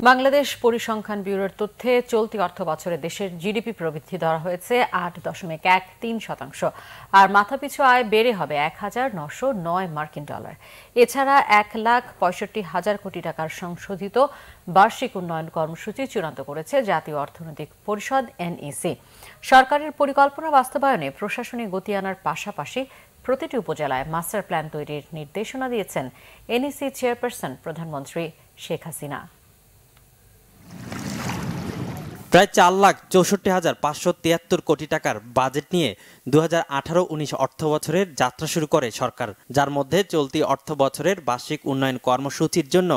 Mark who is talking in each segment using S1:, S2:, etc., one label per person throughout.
S1: বাংলাদেশ পরিসংখ্যান ব্যুরোর তথ্যে চলতি অর্থবছরে দেশের জিডিপি প্রবৃদ্ধি ধরা হয়েছে ৮.১৩%, আর মাথাপিছু আয় বেড়ে হবে ১,৯০৯ মার্কিন ডলার। এছাড়া ১,৬৫,০০০ কোটি টাকার সংশোধিত বার্ষিক উন্নয়ন কর্মসূচি চূড়ান্ত করেছে জাতীয় অর্থনৈতিক পরিষদ NEC। সরকারের পরিকল্পনা বাস্তবায়নে প্রশাসনিক গতি আনার পাশাপাশি প্রতিটি উপজেলায় মাস্টার প্ল্যান তৈরির নির্দেশনা দিয়েছেন NEC চেয়ারপারসন প্রধানমন্ত্রী শেখ হাসিনা।
S2: প্রায় ৪,৬৪,৫৭৩ কোটি টাকার বাজেট নিয়ে ২০১৮-১৯ অর্থবছরের যাত্রা শুরু করে সরকার, যার মধ্যে চলতি অর্থবছরের বার্ষিক উন্নয়ন কর্মসূচির জন্য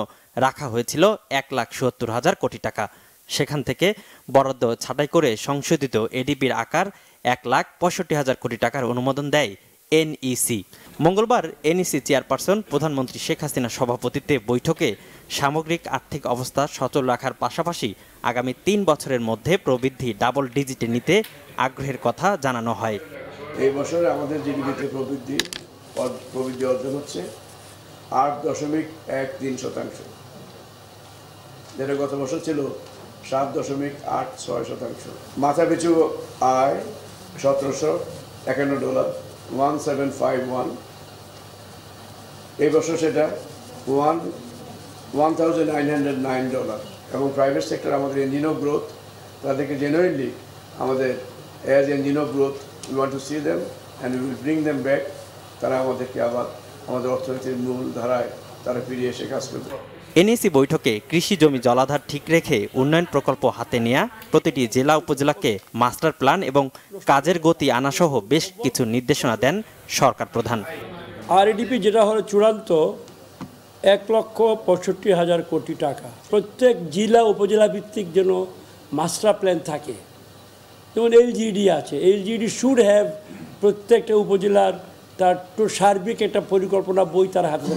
S2: রাখা হয়েছিল ১,৭০,০০০ কোটি টাকা। সেখান থেকে বরাদ্দ ছাঁটাই করে সংশোধিত এডিপির আকার ১,৬৫,০০০ কোটি টাকার অনুমোদন দেয় NEC। মঙ্গলবার NEC চেয়ারপারসন প্রধানমন্ত্রী শেখ হাসিনার সভাপতিত্বে বৈঠকে সামগ্রিক আর্থিক অবস্থা সচল রাখার পাশাপাশি আগামী ৩ বছরের মধ্যে প্রবৃদ্ধি ডাবল ডিজিটে নিতে আগ্রহের কথা জানানো হয়।
S3: এই বছরে আমাদের জিডিপিতে প্রবৃদ্ধি অর্জন হচ্ছে ৮.১৩%, যেটা গত বছর ছিল ৭.৮৬%। মাথাপিছু আয় $১৭৫১, 1751। এই বছর সেটা $1,909। এবং প্রাইভেট সেক্টর আমাদের ইঞ্জিন অফ গ্রোথ, তাদেরকে জেনুইনলি আমাদের as engine of growth we want to C them and we will bring them back. তারা আমাদেরকে আবার আমাদের অর্থনীতির মূল ধারায় তারা ফিরিয়ে এসে কাজ করবে।
S2: NEC বৈঠকে কৃষি জমি জলাধার ঠিক রেখে উন্নয়ন প্রকল্প হাতে নেয়া, প্রতিটি জেলা উপজেলাকে মাস্টার প্ল্যান এবং কাজের গতি আনাসহ বেশ কিছু নির্দেশনা দেন সরকার প্রধান।
S4: RDP যেটা হলো চূড়ান্ত ১,৬৫,০০০ কোটি টাকা, প্রত্যেক জেলা উপজেলা ভিত্তিক যেন মাস্টার প্ল্যান থাকে। যেমন LGD আছে, LGD শুড হ্যাভ প্রত্যেকটা উপজেলার তার সার্বিক একটা পরিকল্পনা বই তার হাতে।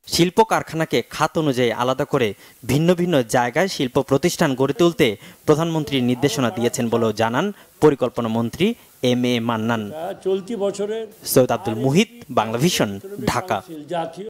S2: শিল্প কারখানাকে খাত অনুযায়ী আলাদা করে ভিন্ন ভিন্ন জায়গায় শিল্প প্রতিষ্ঠান গড়ে তুলতে প্রধানমন্ত্রী নির্দেশনা দিয়েছেন বলেও জানান পরিকল্পনা মন্ত্রী MA মান্নান।
S4: চলতি বছরের
S2: সৈয়দ আব্দুল মুহিত, বাংলা ভিশন, ঢাকা।